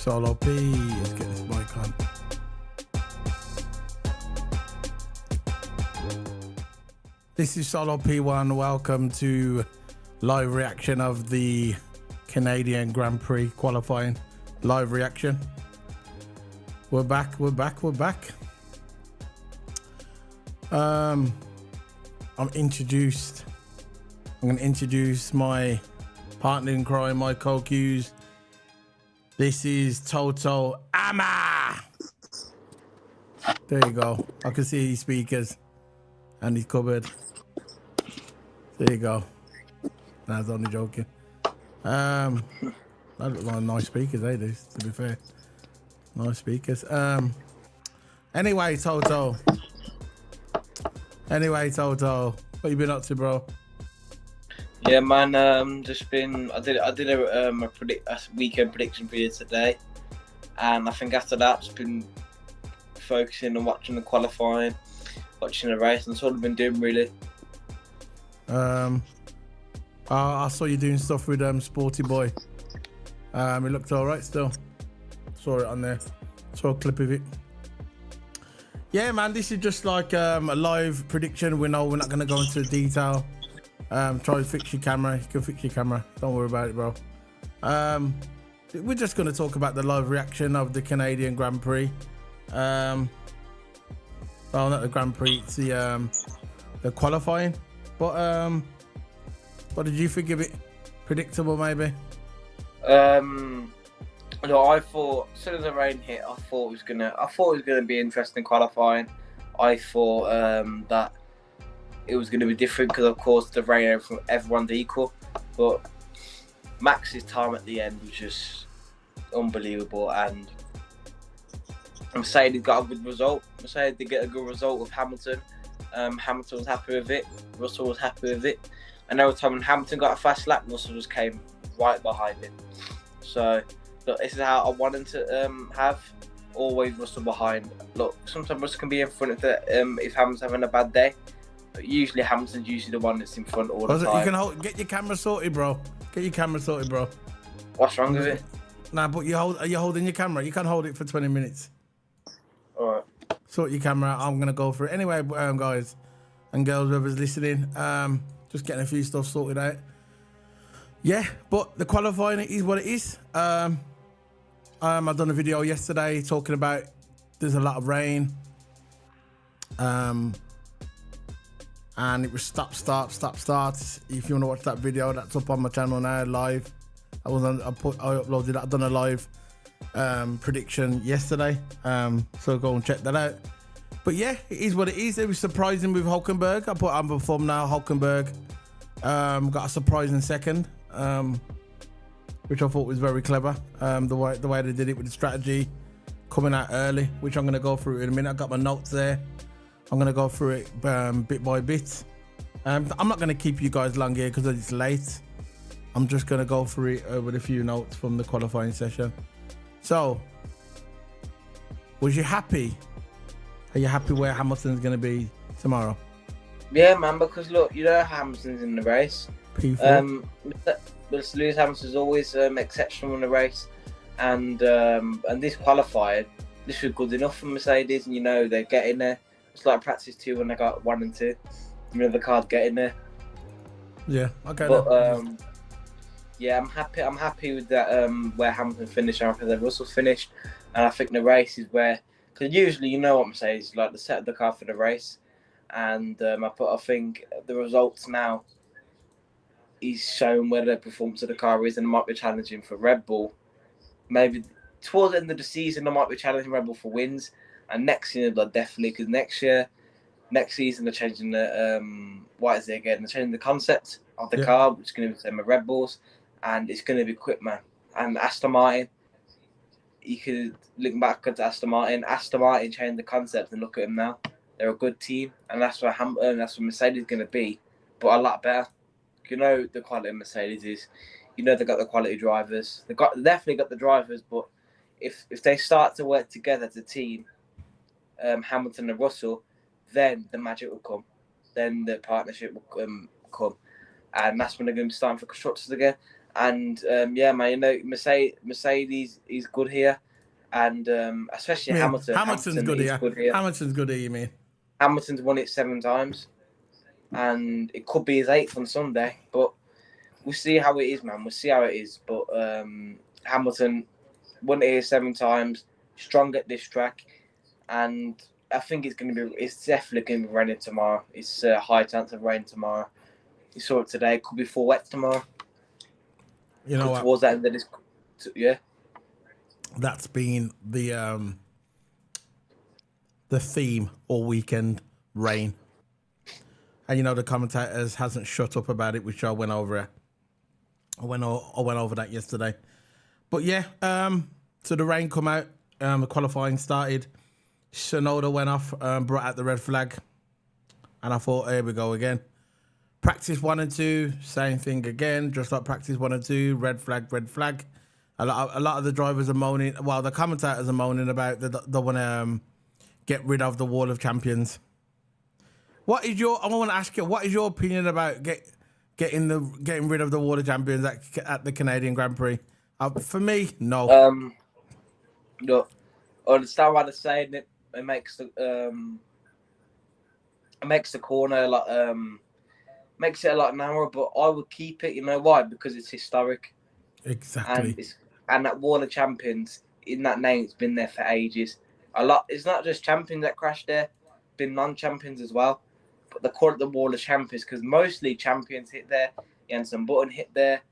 Solo P. Let's get this mic on. This is Solo P1. Welcome to live reaction of the Canadian Grand Prix qualifying. Live reaction. We're back. I'm going to introduce my partner in crime, my co-cues. This is TOTO Ama. There you go. I can see his speakers and his cupboard. There you go. Nah, I was only joking. That look like nice speakers, they do, to be fair. Nice speakers. Anyway, Toto. What you been up to, bro? Yeah, man. Just been. I did a weekend prediction for you today, and I think after that, just been focusing on watching the qualifying, watching the race, and that's all I've been doing really. I saw you doing stuff with Sporty Boy. It looked alright still. Saw it on there. Saw a clip of it. Yeah, man, this is just like a live prediction. We know we're not gonna go into detail. Try to fix your camera. You can fix your camera. Don't worry about it, bro. We're just gonna talk about the live reaction of the Canadian Grand Prix. Well, not the Grand Prix, it's the qualifying. But what did you think of it? Predictable, maybe? No, I thought as soon as the rain hit, I thought it was gonna be interesting qualifying. I thought that it was gonna be different because, of course, the rain everyone's equal. But Max's time at the end was just unbelievable, and Mercedes got a good result. Mercedes did get a good result with Hamilton. Hamilton was happy with it. Russell was happy with it. And every time when Hamilton got a fast lap, Russell just came right behind him. So, look, this is how I wanted to have. Always Russell behind. Look, sometimes Russell can be in front if Hamilton's having a bad day. But usually Hamilton's the one that's in front all the time. You can get your camera sorted, bro. What's wrong with it? Nah, but are you holding your camera? You can't hold it for 20 minutes. All right. Sort your camera out. I'm gonna go for it anyway, guys and girls, whoever's listening. Just getting a few stuff sorted out. Yeah, but the qualifying is what it is. I've done a video yesterday talking about there's a lot of rain. And it was stop, start. If you want to watch that video, that's up on my channel now, live. I uploaded that. I've done a live prediction yesterday. So go and check that out. But yeah, it is what it is. It was surprising with Hulkenberg. I put on the thumbnail, Hulkenberg got a surprising second, which I thought was very clever. The way they did it with the strategy, coming out early, which I'm going to go through in a minute. I got my notes there. I'm going to go through it bit by bit. I'm not going to keep you guys long here because it's late. I'm just going to go through it with a few notes from the qualifying session. So, was you happy? Are you happy where Hamilton's going to be tomorrow? Yeah, man, because look, you know Hamilton's in the race. P4. Lewis Hamilton's always exceptional in the race. And this qualified, this was good enough for Mercedes, and they're getting there. It's like practice 2 when they got 1 and 2. The cars getting there. Yeah, okay. But yeah, I'm happy with that. Where Hamilton finished, I'm happy that Russell finished, and I think the race is where, because usually what Mercedes like, they set the car for the race, and I think the results now is showing where the performance of the car is, and it might be challenging for Red Bull. Maybe towards the end of the season, they might be challenging Red Bull for wins, and next year, definitely, because next season they're changing the They're changing the concept of the car, which is going to be the same as Red Bulls, and it's going to be quick, man. And Aston Martin, you could look back at Aston Martin. Aston Martin changed the concept, and look at them now. They're a good team, and that's where Mercedes is going to be, but a lot better. The quality of Mercedes is. They've got the quality drivers. They definitely got the drivers, but if they start to work together as a team, Hamilton and Russell, then the magic will come. Then the partnership will come, and that's when they're going to be starting for constructors again. And yeah, man, you know, Mercedes is good here, and especially I mean, Hamilton. Hamilton's Hamilton good is here. good here. Hamilton's good here, you mean? Hamilton's won it 7 times, and it could be his 8th on Sunday. But we'll see how it is, man. We'll see how it is. But Hamilton won it here 7 times, strong at this track, and I think it's definitely going to be raining tomorrow. It's a high chance of rain tomorrow. You saw it today. It could be full wet tomorrow. You know what? Towards that end of this, yeah. That's been the theme all weekend, rain. And you know the commentators hasn't shut up about it, which I went over it. I went over that yesterday. But yeah, so the rain come out, the qualifying started. Tsunoda went off, brought out the red flag. And I thought, here we go again. Practice 1 and 2, same thing again, just like practice 1 and 2, red flag, red flag. A lot of the drivers are moaning, well, the commentators are moaning about they want to get rid of the Wall of Champions. I want to ask you, what is your opinion about getting rid of the Wall of Champions at the Canadian Grand Prix? For me, no. Look, I understand why they're saying it. It makes the corner a lot makes it a lot narrower, but I would keep it. You know why? Because it's historic. Exactly. And that Wall of Champions, in that name, it's been there for ages. It's not just champions that crashed there, been non-champions as well. But they call it the Wall of Champions because mostly champions hit there. Jenson Button hit there.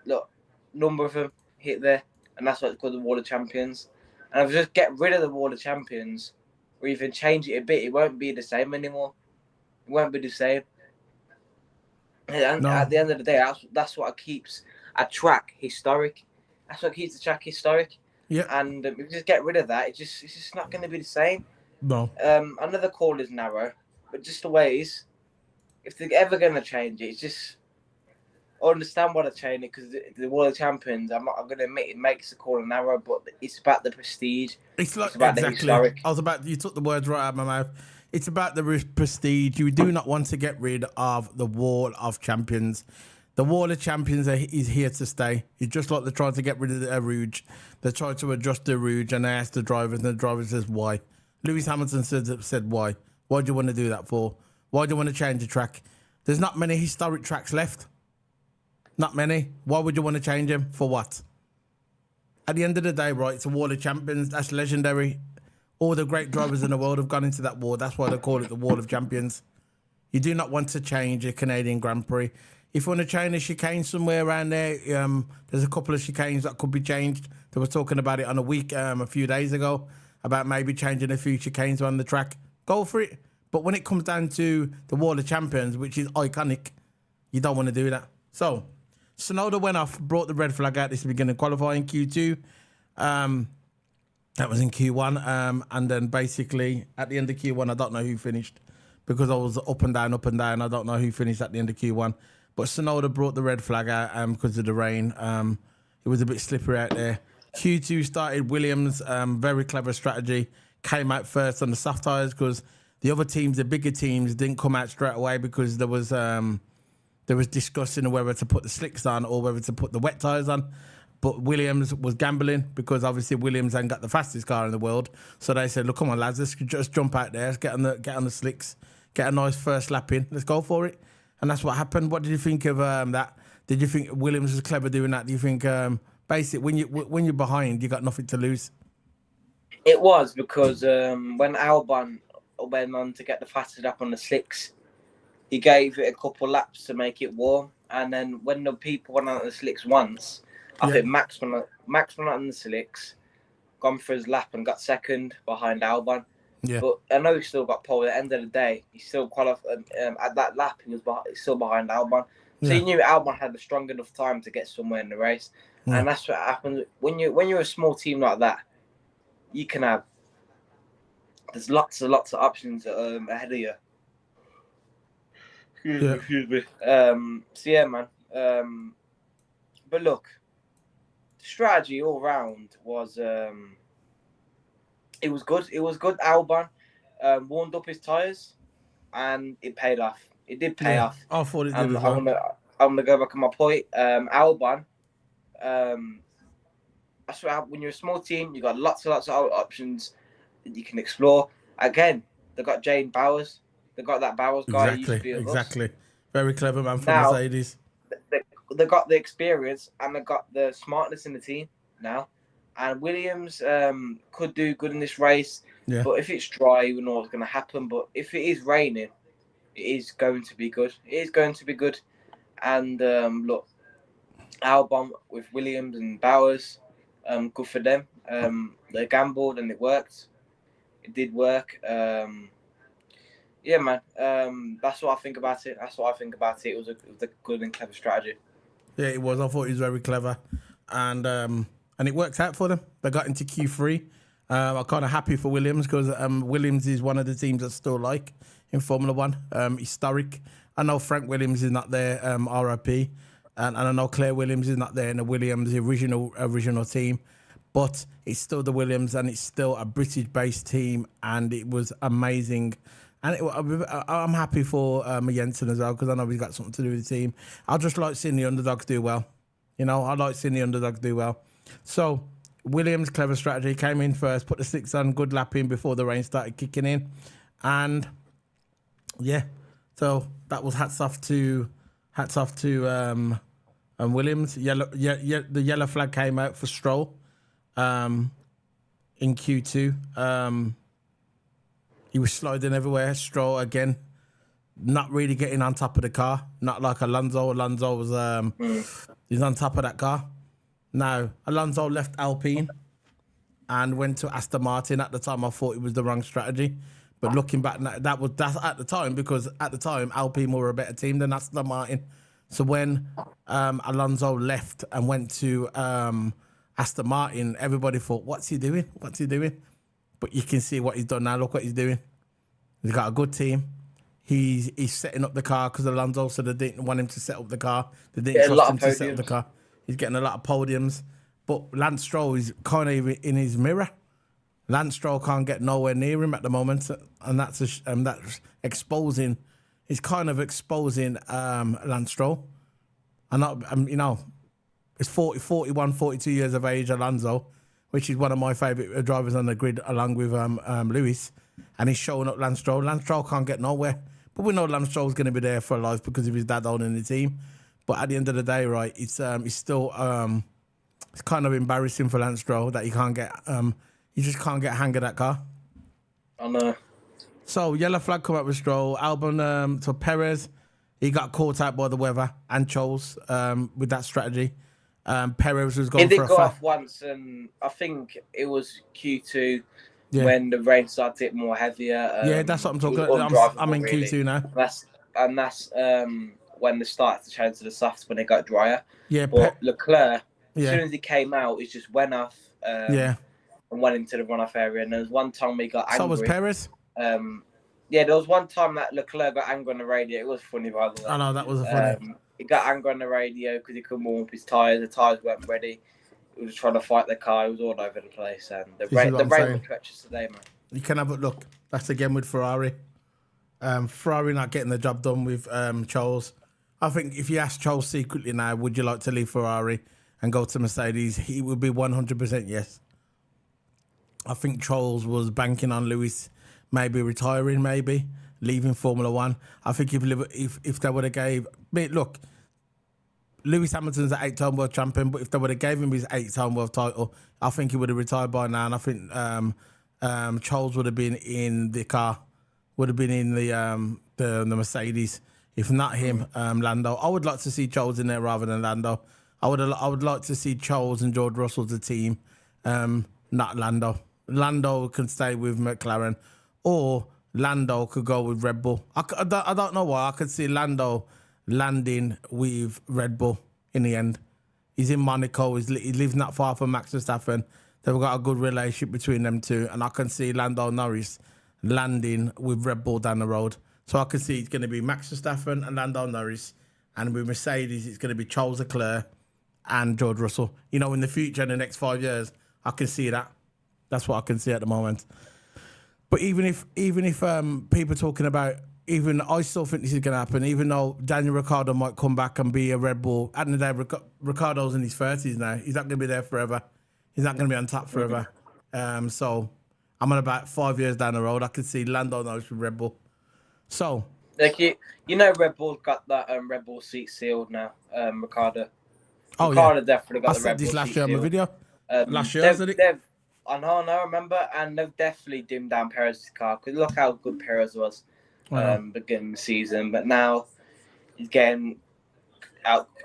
Look, number of them hit there, and that's why it's called the Wall of Champions. And if we just get rid of the Wall of Champions, or even change it a bit, it won't be the same anymore. It won't be the same. And at the end of the day, that's what keeps a track historic. That's what keeps the track historic. Yeah. And if we just get rid of that, it's just not going to be the same. No. Another call is narrow, but just the way it is. If they're ever going to change it, it's just. I understand why they're changing it because the World Champions. I'm going to admit it makes the call narrow, but it's about the prestige. It's about exactly. The historic. You took the words right out of my mouth. It's about the prestige. You do not want to get rid of the Wall of Champions. The Wall of Champions is here to stay. It's just like they're trying to get rid of the Rouge. They're trying to adjust the Rouge, and they ask the drivers, and the driver says, why? Lewis Hamilton said why? Why do you want to do that for? Why do you want to change the track? There's not many historic tracks left. Not many. Why would you want to change them? For what? At the end of the day, right, it's a Wall of Champions. That's legendary. All the great drivers in the world have gone into that wall. That's why they call it the Wall of Champions. You do not want to change a Canadian Grand Prix. If you want to change a chicane somewhere around there, there's a couple of chicanes that could be changed. They were talking about it on a few days ago, about maybe changing a few chicanes on the track. Go for it. But when it comes down to the Wall of Champions, which is iconic, you don't want to do that. So, Tsunoda went off, brought the red flag out. This is beginning qualifying Q2. That was in Q1. And then basically at the end of Q1, I don't know who finished because I was up and down. I don't know who finished at the end of Q1. But Tsunoda brought the red flag out because of the rain. It was a bit slippery out there. Q2 started. Williams, very clever strategy, came out first on the soft tyres because the other teams, the bigger teams, didn't come out straight away because there was discussing whether to put the slicks on or whether to put the wet tyres on. But Williams was gambling because obviously Williams ain't got the fastest car in the world. So they said, look, come on, lads, let's just jump out there. Let's get on the slicks, get a nice first lap in. Let's go for it. And that's what happened. What did you think of that? Did you think Williams was clever doing that? Do you think, basically, when you're behind, you got nothing to lose? It was because when Albon went on to get the fastest lap on the slicks, he gave it a couple laps to make it warm. And then when the people went on the slicks once, I think Max went on the slicks, gone for his lap and got second behind Albon. Yeah. But I know he still got pole. At the end of the day, he still qualified at that lap. He was still behind Albon. So he knew Albon had a strong enough time to get somewhere in the race. Yeah. And that's what happens when you're a small team like that. You can have there's lots of options ahead of you. Excuse me. So yeah, man. But look, the strategy all round was it was good. It was good. Albon warmed up his tyres, and it paid off. It did pay off. I thought it did as well. I'm gonna go back on my point. Albon. Um, I swear, when you're a small team, you got lots and lots of options that you can explore. Again, they got Jane Bowers. They got that Bowers guy who used to Exactly, be with us. exactly. Very clever man for Now Mercedes. they, they got the experience and they got the smartness in the team now. And Williams could do good in this race, Yeah, but if it's dry, we know what's going to happen. But if it is raining, it is going to be good. It is going to be good. And look, Albon with Williams and Bowers, good for them. They gambled and it worked. It did work. Yeah, man. That's what I think about it. That's what I think about it. It was a good and clever strategy. yeah, it was. I thought he was very clever, and it worked out for them. They got into Q3. I'm kind of happy for Williams because Williams is one of the teams I still like in Formula One. Historic. I know Frank Williams is not there, RIP, and I know Claire Williams is not there in the Williams the original team, but it's still the Williams and it's still a British-based team, and it was amazing. And I'm happy for Jensen as well because I know he's got something to do with the team. I just like seeing the underdogs do well. You know, I like seeing the underdogs do well. So Williams, clever strategy, came in first, put the six on, good lap in before the rain started kicking in. And yeah, so that was hats off to Williams. The yellow flag came out for Stroll in Q2. He was sliding everywhere. Stroll again, not really getting on top of the car. Not like Alonso. Alonso was he's on top of that car. Now Alonso left Alpine and went to Aston Martin. At the time, I thought it was the wrong strategy. But looking back, that's at the time because at the time Alpine were a better team than Aston Martin. So when Alonso left and went to Aston Martin, everybody thought, "What's he doing? What's he doing?" But you can see what he's done now. Look what he's doing. He's got a good team. He's setting up the car because Alonso said they didn't want him to set up the car. They didn't trust him to set up the car. He's getting a lot of podiums. But Lance Stroll is kind of in his mirror. Lance Stroll can't get nowhere near him at the moment. And that's exposing. He's kind of exposing Lance Stroll. And, you know, it's 41, 42 years of age, Alonso, which is one of my favourite drivers on the grid, along with Lewis, and he's showing up Lance Stroll. Lance Stroll can't get nowhere, but we know Lance Stroll's going to be there for life because of his dad owning the team. But at the end of the day, right, it's still it's kind of embarrassing for Lance Stroll that he can't get he just can't get a hang of that car. I know. So yellow flag come up with Stroll. Albon to Perez, he got caught out by the weather and Charles with that strategy. Perez was going He for did a go off once, and I think it was Q2 when the rain started to get more heavier. Yeah, that's what I'm talking about. I'm in really. Q2 now. That's when they started to change to the softs when it got drier. Yeah, but Leclerc, as soon as he came out, he just went off. And went into the runoff area. And there was one time he got angry. So was Perez. Yeah, there was one time that Leclerc got angry on the radio. It was funny, by the way. I know, that was funny. He got angry on the radio because he couldn't warm up his tyres. The tyres weren't ready. He was trying to fight the car. He was all over the place. And the rain was treacherous today, man. You can have a look. That's again with Ferrari. Ferrari not getting the job done with Charles. I think if you ask Charles secretly now, would you like to leave Ferrari and go to Mercedes? He would be 100% yes. I think Charles was banking on Lewis maybe retiring, maybe leaving Formula One. I think if they would have gave... Look, Lewis Hamilton's an 8-time world champion, but if they would have gave him his 8-time world title, I think he would have retired by now. And I think Charles would have been in the car, would have been in the Mercedes. If not him, Lando. I would like to see Charles in there rather than Lando. I would like to see Charles and George Russell the team, not Lando. Lando can stay with McLaren, or Lando could go with Red Bull. I don't know why. I could see Lando landing with Red Bull in the end. He's in Monaco. He lives not far from Max Verstappen. They've got a good relationship between them two. And I can see Lando Norris landing with Red Bull down the road. So I can see it's going to be Max Verstappen and Lando Norris. And with Mercedes, it's going to be Charles Leclerc and George Russell. You know, in the future, in the next 5 years, I can see that. That's what I can see at the moment. But even if people talking about even I still think this is going to happen, even though Daniel Ricciardo might come back and be a Red Bull. At the end of the day, Ricciardo's in his 30s now. He's not going to be there forever. He's not going to be on top forever. So I'm on about 5 years down the road. I could see Lando knows with Red Bull. So. Like you know, Red Bull's got that Red Bull seat sealed now. Ricciardo. Oh, Ricciardo yeah. definitely got I the said Red this Bull last seat year on my sealed. video. Last year, isn't it? I know, I remember, and they've definitely dimmed down Perez's car because look how good Perez was beginning of the season. But now he's getting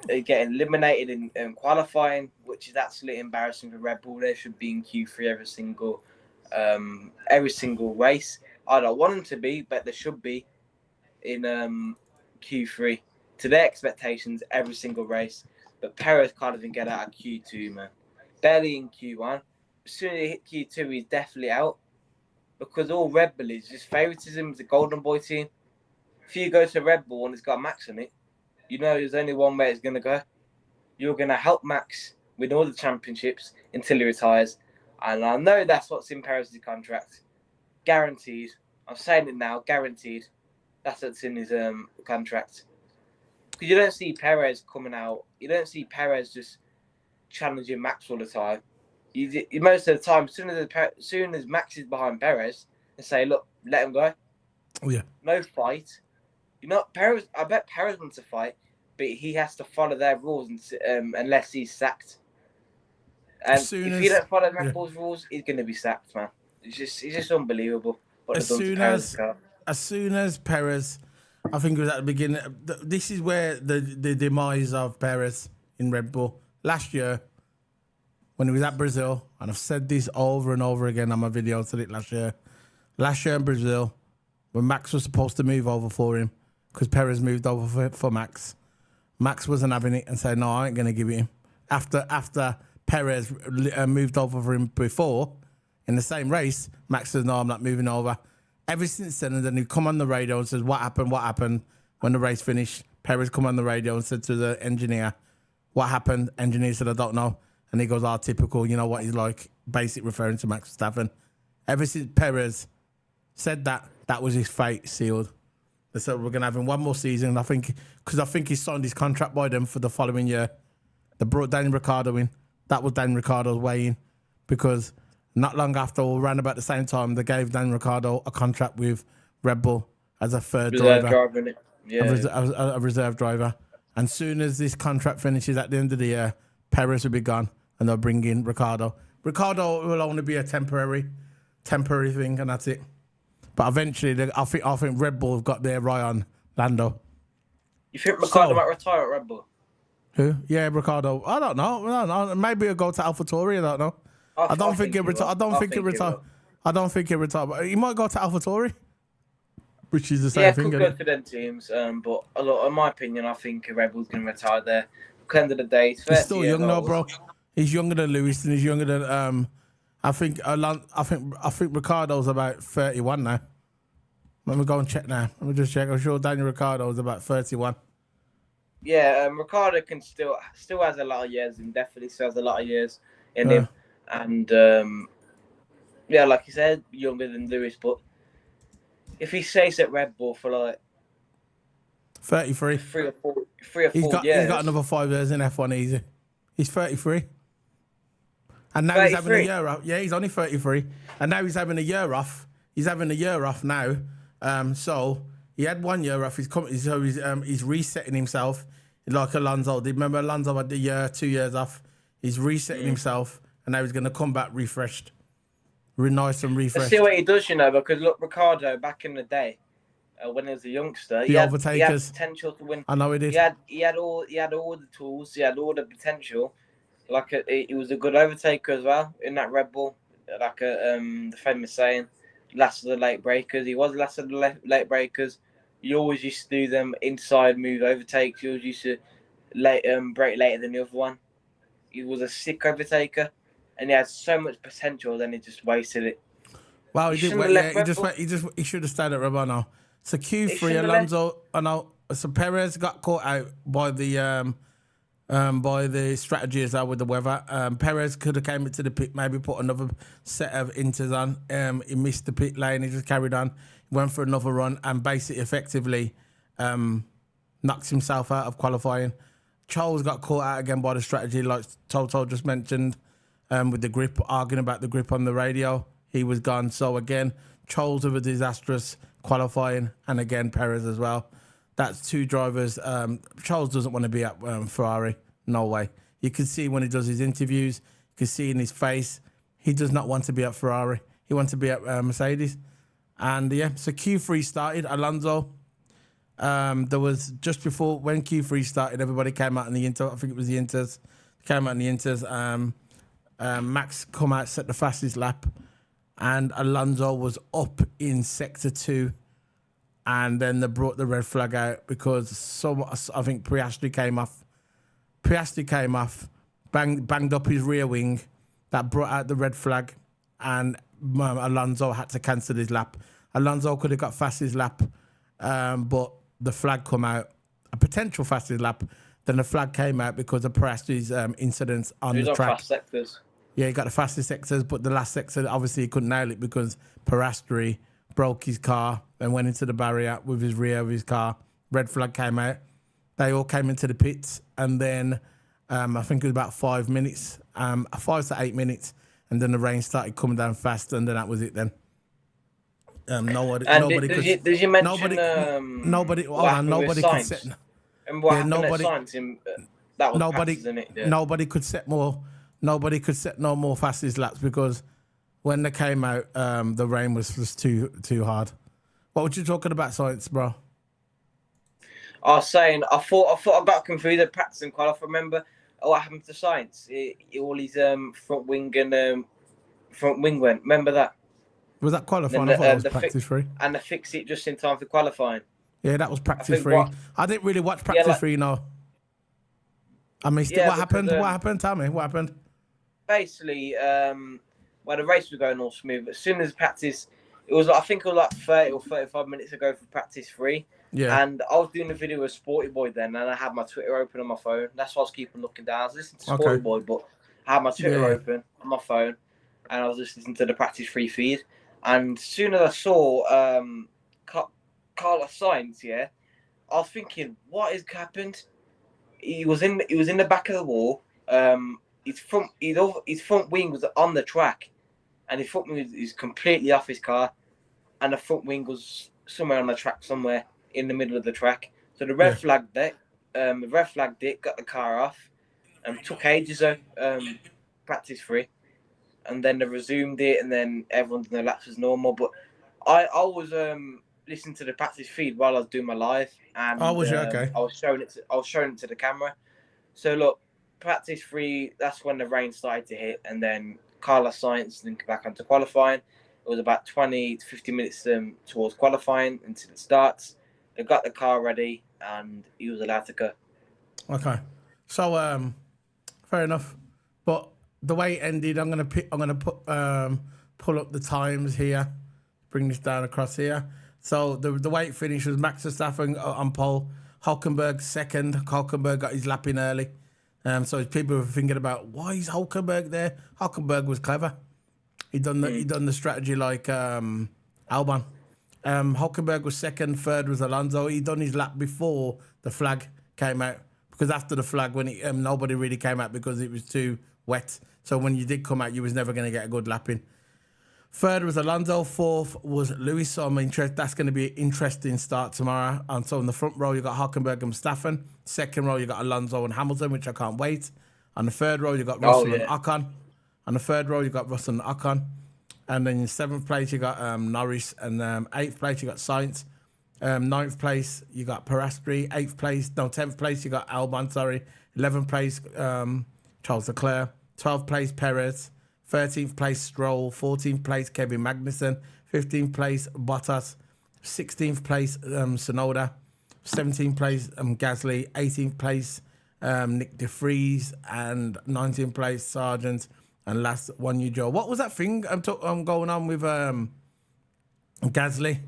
eliminated in qualifying, which is absolutely embarrassing for Red Bull. They should be in Q3 every single race. I don't want them to be, but they should be in Q3 to their expectations every single race. But Perez can't even get out of Q2, man. Barely in Q1. As soon as he hit Q2, he's definitely out. Because all Red Bull is just favoritism. It's a golden boy team. If you go to Red Bull and it's got Max in it, you know there's only one way it's going to go. You're going to help Max win all the championships until he retires. And I know that's what's in Perez's contract. Guaranteed. I'm saying it now, guaranteed. That's what's in his contract. Because you don't see Perez coming out. You don't see Perez just challenging Max all the time. Most of the time, as soon as Max is behind Perez, they say, look, let him go. Oh, yeah. No fight. Perez. I bet Perez wants to fight, but he has to follow their rules unless he's sacked. And if he don't follow Red Bull's rules, he's going to be sacked, man. It's just unbelievable what they've done to Perez's car. As soon as Perez, I think it was at the beginning. This is where the demise of Perez in Red Bull last year. When he was at Brazil, and I've said this over and over again on my video, I said it last year. Last year in Brazil, when Max was supposed to move over for him, because Perez moved over for Max. Max wasn't having it and said, no, I ain't going to give it him. After Perez moved over for him before, in the same race, Max says, no, I'm not moving over. Ever since then, and then he come on the radio and says, what happened? When the race finished, Perez come on the radio and said to the engineer, what happened? Engineer said, I don't know. And he goes, typical, you know what he's like, basic referring to Max Verstappen. Ever since Perez said that was his fate sealed. They said, we're going to have him one more season. I think he signed his contract by them for the following year. They brought Daniel Ricciardo in. That was Daniel Ricciardo's way in. Because not long after, or around about the same time, they gave Daniel Ricciardo a contract with Red Bull as a third driver. A reserve driver. And soon as this contract finishes at the end of the year, Perez will be gone. And they'll bring in Ricciardo. Ricciardo will only be a temporary thing, and that's it. But eventually, I think Red Bull have got their eye on Lando. You think Ricciardo might retire at Red Bull? Who? Yeah, Ricciardo. I don't know. Maybe he'll go to AlphaTauri. I don't know. I don't think he'll retire. I don't think he'll retire. But he might go to AlphaTauri, which is the same thing. Yeah, could go to them teams. But in my opinion, I think Red Bull's going to retire there. At the end of the day, he's still young though, bro. He's younger than Lewis, and he's younger than I think Ricciardo's about 31 now. Let me go and check now. Let me just check. I'm sure Daniel Ricciardo is about 31. Yeah, Ricciardo can still has a lot of years, and definitely still has a lot of years in him. And like you said, younger than Lewis. But if he stays at Red Bull for like 33, 3 or 4 years, he's got another 5 years in F1 easy. He's 33. And now 33? He's having a year off. Yeah, he's only 33. And now he's having a year off. He's having a year off now. So he had 1 year off. He's resetting himself like Alonso did. Remember Alonso had 2 years off. He's resetting himself, and now he's going to come back refreshed. Nice and refreshed. Let's see what he does, because look, Ricciardo, back in the day, when he was a youngster, he had potential to win. I know he did. He had all the tools. He had all the potential. He was a good overtaker as well in that Red Bull. The famous saying, last of the late breakers. He was last of the late breakers. You always used to do them inside move overtakes. You always used to brake later than the other one. He was a sick overtaker, and he had so much potential. Then he just wasted it. Well, he should have stayed at Red Bull now. So Q3, Alonso. So Perez got caught out by the strategy as well with the weather. Perez could have came into the pit, maybe put another set of inters on. He missed the pit lane. He just carried on. went for another run, and basically effectively knocks himself out of qualifying. Charles got caught out again by the strategy, like Toto just mentioned, with the grip, arguing about the grip on the radio. He was gone. So again, Charles with a disastrous qualifying, and again Perez as well. That's two drivers. Charles doesn't want to be at Ferrari. No way. You can see when he does his interviews, you can see in his face, he does not want to be at Ferrari. He wants to be at Mercedes. And yeah, so Q3 started. Alonso, there was just before when Q3 started, everybody came out in the Inter. I think it was the Inters. Came out in the Inters. Max come out, set the fastest lap. And Alonso was up in sector 2. And then they brought the red flag out because I think Piastri came off. Banged up his rear wing. That brought out the red flag. And Alonso had to cancel his lap. Alonso could have got fastest lap, but the flag come out, a potential fastest lap. Then the flag came out because of Piastri's incidents on the track. Fast sectors. Yeah, he got the fastest sectors, but the last sector, obviously, he couldn't nail it because Piastri broke his car and went into the barrier with his rear of his car. Red flag came out. They all came into the pits, and then I think it was about 5 minutes, 5 to 8 minutes, and then the rain started coming down fast, and then that was it then. Nobody did you mention nobody could set. And what happened at Sainz? That was nobody, practice, isn't it? Yeah. Nobody could set more. Nobody could set no more fastest laps because when they came out, the rain was just too hard. What were you talking about, Sainz, bro? I was saying I thought I got confused at practice and qualify. Remember what happened to Sainz? All his front wing and front wing went. Remember that? Was that qualifying? I thought it was practice free. And they fixed it just in time for qualifying. Yeah, that was practice free. I didn't really watch practice free, no. I missed it. What happened? What happened? Tell me, what happened? Basically, well, the race was going all smooth. As soon as practice, I think it was like 30 or 35 minutes ago for practice free. Yeah. And I was doing a video with Sporty Boy then, and I had my Twitter open on my phone. That's why I was keeping looking down. I was listening to Sporty Boy, but I had my Twitter open on my phone, and I was just listening to the practice free feed. And as soon as I saw Carlos Sainz, I was thinking, what has happened? He was in the back of the wall. His front wing was on the track, and his front wing is completely off his car, and the front wing was somewhere on the track, somewhere in the middle of the track. So the red flagged it. Got the car off, and took ages practice free, and then they resumed it, and then everyone's in the laps as normal. But I was listening to the practice feed while I was doing my live, and I was showing it to the camera. So look, practice free. That's when the rain started to hit, and then Carlos Sainz then back onto qualifying. It was about 20 to 50 minutes towards qualifying until it starts. They got the car ready, and he was allowed to go. Okay, so fair enough. But the way it ended, I'm gonna pull up the times here, bring this down across here. So the way it finished was Max Verstappen on pole, Hulkenberg second. Hulkenberg got his lap in early. So people were thinking about why is Hulkenberg there. Hulkenberg was clever. He done the strategy like Albon. Hulkenberg was second, third was Alonso. He done his lap before the flag came out, because after the flag, when nobody really came out because it was too wet. So when you did come out, you was never going to get a good lap in. Third was Alonso. Fourth was Lewis. So that's going to be an interesting start tomorrow. And so in the front row, you got Hulkenberg and Verstappen. Second row, you got Alonso and Hamilton, which I can't wait. On the third row, you got Russell and Ocon. On the third row, you got Russell and Ocon. And then in seventh place, you got Norris. And eighth place, you got Sainz. Ninth place, you got Piastri. 10th place, you got Albon, 11th place, Charles Leclerc. 12th place, Perez. 13th place, Stroll. 14th place, Kevin Magnussen. 15th place, Bottas. 16th place, Tsunoda. 17th place, Gasly. 18th place, Nick De Vries. And 19th place, Sargent. And last one, you, Joe. What was that thing going on with Gasly?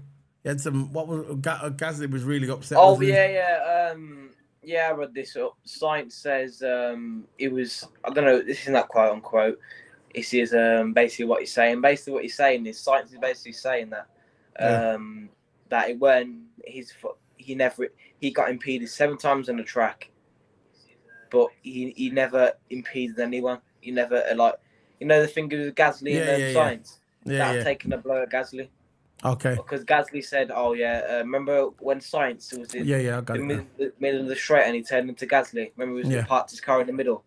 He had some. Gasly was really upset. Oh yeah. I read this up. Science says it was. I don't know. This is not quote unquote. This is basically what he's saying. Basically, what he's saying is Science is basically saying that Yeah. that it weren't his. He got impeded 7 times on the track, but he never impeded anyone. He never the thing with Gasly Yeah, and yeah, yeah. Sainz. Yeah, That yeah. taken a blow at Gasly Okay. because Gasly said, "Oh yeah, remember when Sainz was in Yeah, yeah, I got the it now. middle of the straight and he turned into Gasly? Remember he was Yeah. parked his car in the middle."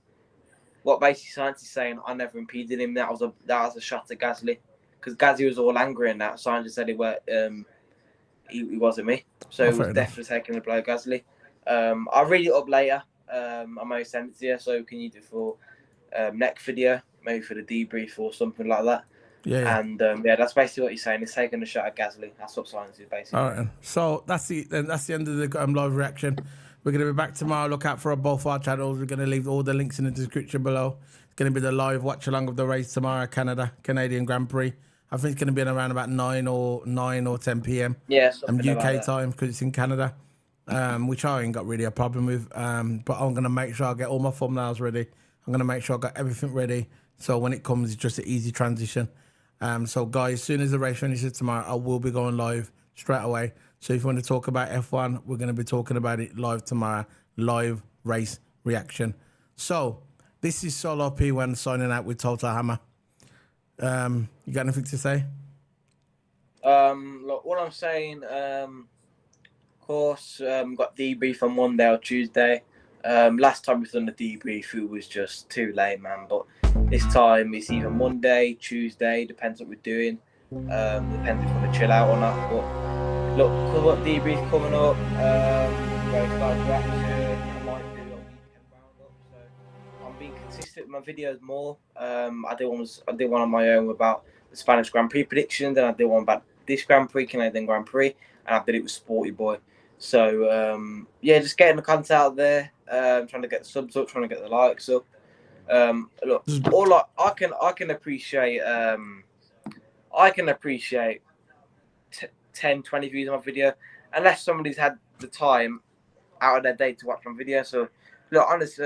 What basically Sainz is saying, I never impeded him. That was a shot at Gasly because Gasly was all angry and that. Sainz said he wasn't me, so Oh, it was fair enough. definitely taking a blow at Gasly. I'll read it up later. I might send it to you, so can you do for next video, maybe for the debrief or something like that. Yeah, yeah. And yeah, that's basically what he's saying. He's taking a shot at Gasly. That's what Sainz is basically. All right. Then. So that's the end of the live reaction. We're gonna be back tomorrow. Look out for both our channels. We're gonna leave all the links in the description below. It's gonna be the live watch along of the race tomorrow, Canadian Grand Prix. I think it's gonna be around about 9 or 10 p.m. Yeah, something UK like that. time because it's in Canada, which I ain't got really a problem with. But I'm gonna make sure I get all my thumbnails ready. I'm gonna make sure I got everything ready. So when it comes, it's just an easy transition. So guys, as soon as the race finishes tomorrow, I will be going live straight away. So if you want to talk about F1, we're going to be talking about it live tomorrow, live race reaction. So this is Solo P1 signing out with TOTO Hammer. You got anything to say? Look, what I'm saying, of course, got debrief on Monday or Tuesday. Last time we done the debrief, it was just too late, man. But this time it's either Monday, Tuesday, depends what we're doing. Depends if we want to chill out or not. But look, because what debrief coming up, very live reaction. I might do a weekend roundup. So I'm being consistent with my videos more. I did one on my own about the Spanish Grand Prix prediction. Then I did one about this Grand Prix, Canadian Grand Prix, and I did it with Sporty Boy. So yeah, just getting the content out there. Trying to get the subs up, trying to get the likes up. Look, I can appreciate 10, 20 views on my video, unless somebody's had the time out of their day to watch my video. So look, I'm just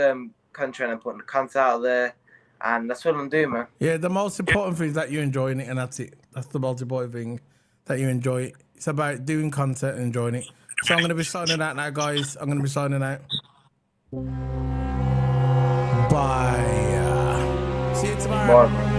concentrating on putting the content out there, and that's what I'm doing, man. Yeah, the most important thing is that you're enjoying it, and that's it. That's the most important thing, that you enjoy it. It's about doing content and enjoying it. So I'm going to be signing out now, guys. I'm going to be signing out. Bye. See you tomorrow. Bye.